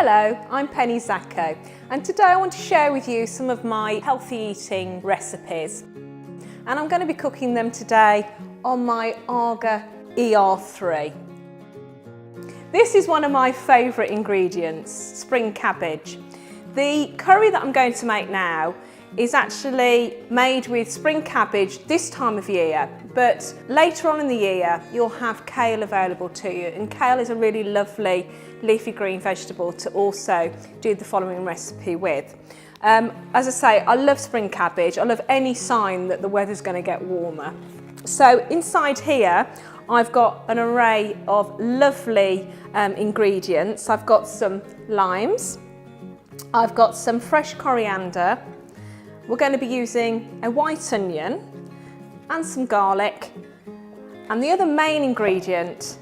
Hello, I'm Penny Zako, and today I want to share with you some of my healthy eating recipes. And I'm going to be cooking them today on my AGA ER3. This is one of my favourite ingredients, spring cabbage. The curry that I'm going to make now is actually made with spring cabbage this time of year, but later on in the year you'll have kale available to you, and kale is a really lovely leafy green vegetable to also do the following recipe with. As I say, I love spring cabbage. I love any sign that the weather's going to get warmer. So inside here I've got an array of lovely ingredients. I've got some limes, I've got some fresh coriander, we're going to be using a white onion and some garlic, and the other main ingredient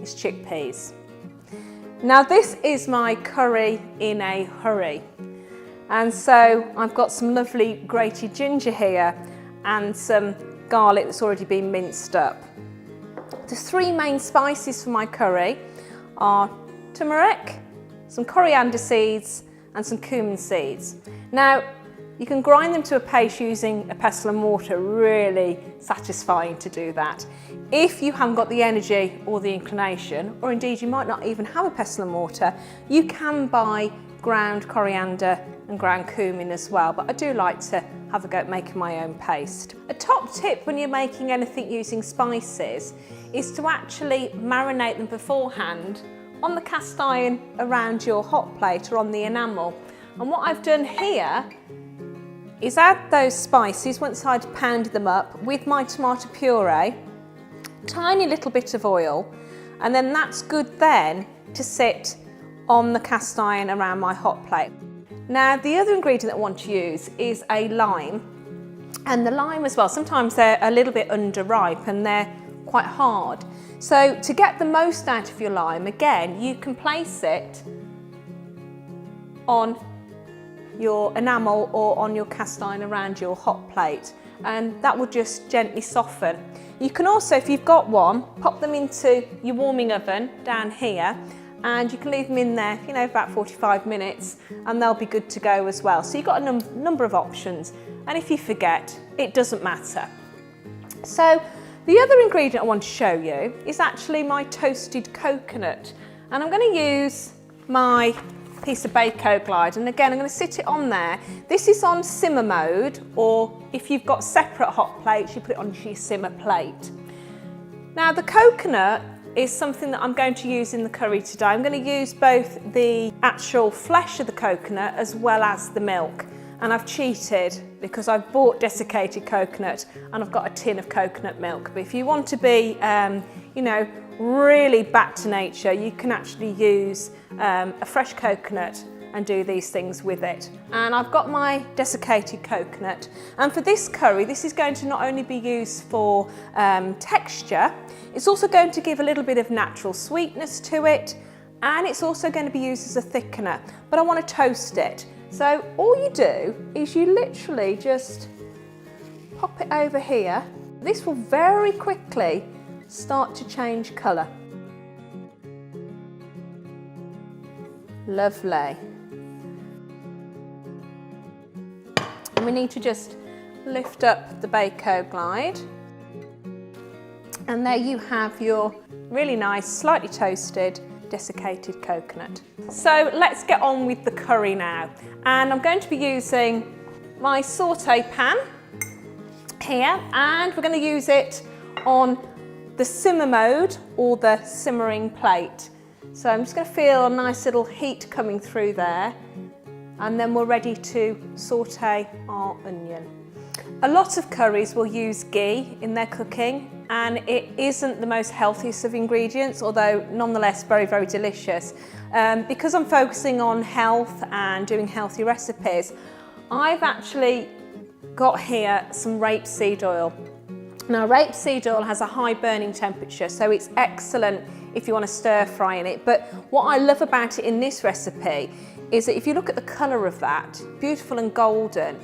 is chickpeas. Now this is my curry in a hurry, and so I've got some lovely grated ginger here and some garlic that's already been minced up. The three main spices for my curry are turmeric, some coriander seeds and some cumin seeds. Now you can grind them to a paste using a pestle and mortar, really satisfying to do that. If you haven't got the energy or the inclination, or indeed you might not even have a pestle and mortar, you can buy ground coriander and ground cumin as well, but I do like to have a go at making my own paste. A top tip when you're making anything using spices is to actually marinate them beforehand on the cast iron around your hot plate or on the enamel. And what I've done here is add those spices once I'd pounded them up with my tomato puree, tiny little bit of oil, and then that's good then to sit on the cast iron around my hot plate. Now the other ingredient that I want to use is a lime, and the lime as well, sometimes they're a little bit underripe and they're quite hard. So to get the most out of your lime, again, you can place it on your enamel or on your cast iron around your hot plate, and that will just gently soften. You can also, if you've got one, pop them into your warming oven down here, and you can leave them in there, you know, about 45 minutes, and they'll be good to go as well. So you've got a number of options, and if you forget, it doesn't matter. So the other ingredient I want to show you is actually my toasted coconut, and I'm going to use my piece of Zako glide, and again I'm going to sit it on there. This is on simmer mode, or if you've got separate hot plates, you put it on your simmer plate. Now the coconut is something that I'm going to use in the curry today. I'm going to use both the actual flesh of the coconut as well as the milk, and I've cheated because I've bought desiccated coconut and I've got a tin of coconut milk. But if you want to be you know, really back to nature, you can actually use a fresh coconut and do these things with it. And I've got my desiccated coconut, and for this curry this is going to not only be used for texture, it's also going to give a little bit of natural sweetness to it, and it's also going to be used as a thickener, but I want to toast it. So all you do is you literally just pop it over here. This will very quickly start to change colour. Lovely. And we need to just lift up the Zako glide, and there you have your really nice, slightly toasted desiccated coconut. So let's get on with the curry now, and I'm going to be using my Saute Pan here, and we're going to use it on the simmer mode or the simmering plate. So I'm just going to feel a nice little heat coming through there, and then we're ready to saute our onion. A lot of curries will use ghee in their cooking, and it isn't the most healthiest of ingredients, although nonetheless very, very delicious. Because I'm focusing on health and doing healthy recipes, I've actually got here some rapeseed oil. Now rapeseed oil has a high burning temperature, so it's excellent if you want to stir fry in it. But what I love about it in this recipe is that if you look at the colour of that, beautiful and golden,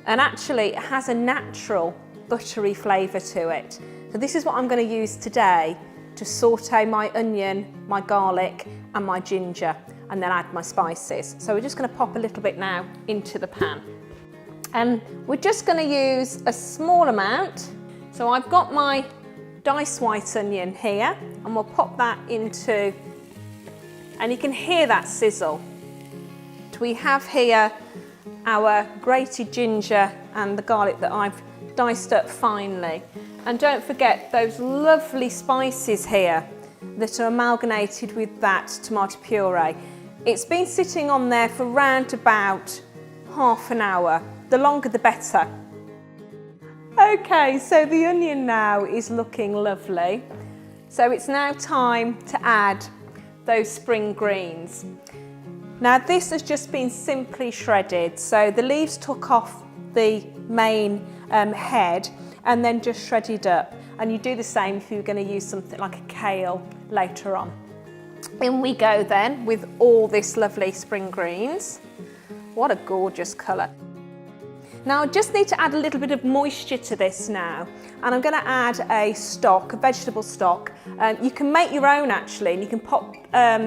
and actually it has a natural buttery flavour to it. So this is what I'm going to use today to saute my onion, my garlic and my ginger. and then add my spices. So we're just going to pop a little bit now into the pan. And we're just going to use a small amount. So I've got my diced white onion here, and we'll pop that into, and you can hear that sizzle. We have here our grated ginger and the garlic that I've diced up finely. And don't forget those lovely spices here that are amalgamated with that tomato puree. It's been sitting on there for around about half an hour. The longer the better. Okay, so the onion now is looking lovely. So it's now time to add those spring greens. Now this has just been simply shredded. So the leaves took off the main head and then just shredded up. And you do the same if you're going to use something like a kale later on. In we go then with all this lovely spring greens. What a gorgeous colour. Now I just need to add a little bit of moisture to this now, and I'm going to add a stock, a vegetable stock. You can make your own actually, and you can pop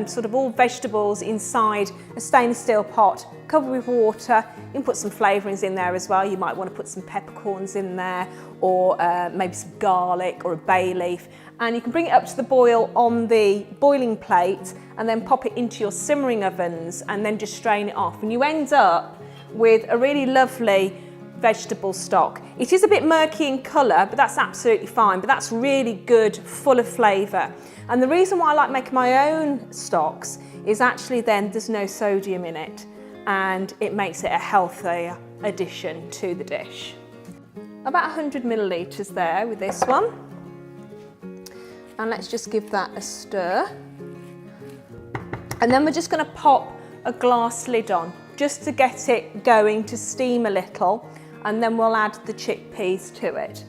sort of all vegetables inside a stainless steel pot, cover with water. You can put some flavourings in there as well. You might want to put some peppercorns in there, or maybe some garlic or a bay leaf, and you can bring it up to the boil on the boiling plate and then pop it into your simmering ovens and then just strain it off, and you end up with a really lovely vegetable stock. It is a bit murky in colour, but that's absolutely fine, but that's really good, full of flavour. And the reason why I like making my own stocks is actually then there's no sodium in it, and it makes it a healthier addition to the dish. About 100 millilitres there with this one. And let's just give that a stir. And then we're just going to pop a glass lid on, just to get it going to steam a little, and then we'll add the chickpeas to it.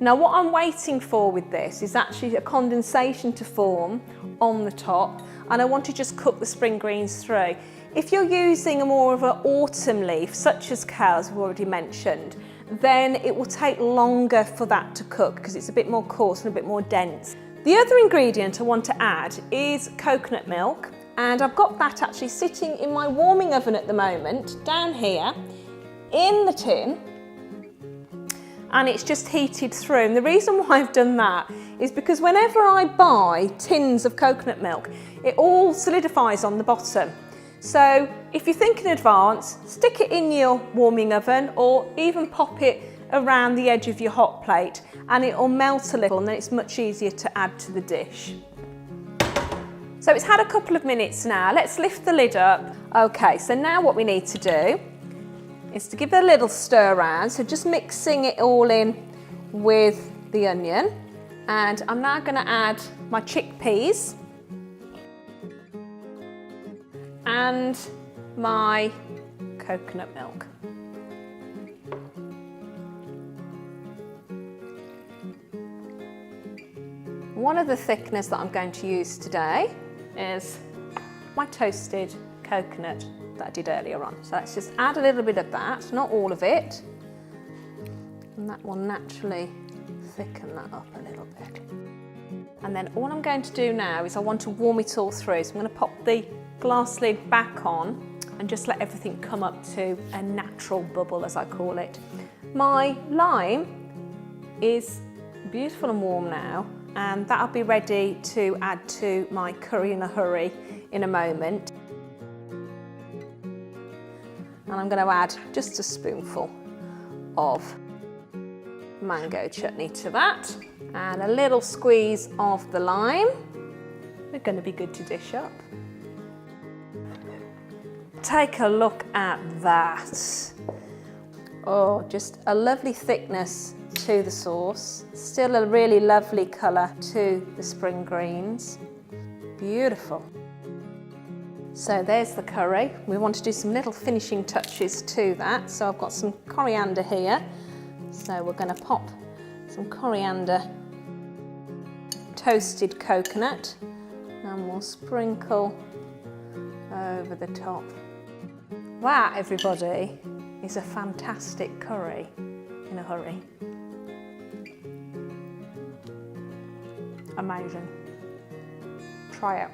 Now what I'm waiting for with this is actually a condensation to form on the top, and I want to just cook the spring greens through. If you're using a more of an autumn leaf, such as kale, as we've already mentioned, then it will take longer for that to cook because it's a bit more coarse and a bit more dense. The other ingredient I want to add is coconut milk. And I've got that actually sitting in my warming oven at the moment, down here, in the tin, and it's just heated through. And the reason why I've done that is because whenever I buy tins of coconut milk, it all solidifies on the bottom. So if you think in advance, stick it in your warming oven or even pop it around the edge of your hot plate and it will melt a little, and then it's much easier to add to the dish. So it's had a couple of minutes now. Let's lift the lid up. Okay, so now what we need to do is to give it a little stir around. So just mixing it all in with the onion. And I'm now going to add my chickpeas and my coconut milk. One of the thickeners that I'm going to use today is my toasted coconut that I did earlier on. So let's just add a little bit of that, not all of it, and that will naturally thicken that up a little bit. And then all I'm going to do now is I want to warm it all through. So I'm going to pop the glass lid back on and just let everything come up to a natural bubble, as I call it. My lime is beautiful and warm now, and that'll be ready to add to my curry in a hurry in a moment. And I'm going to add just a spoonful of mango chutney to that, and a little squeeze of the lime. They're going to be good to dish up. Take a look at that. Oh, just a lovely thickness to the sauce. Still a really lovely colour to the spring greens. Beautiful. So there's the curry. We want to do some little finishing touches to that. So I've got some coriander here. So we're going to pop some coriander, toasted coconut, and we'll sprinkle over the top. That, everybody, is a fantastic curry in a hurry. Amazing. Try it.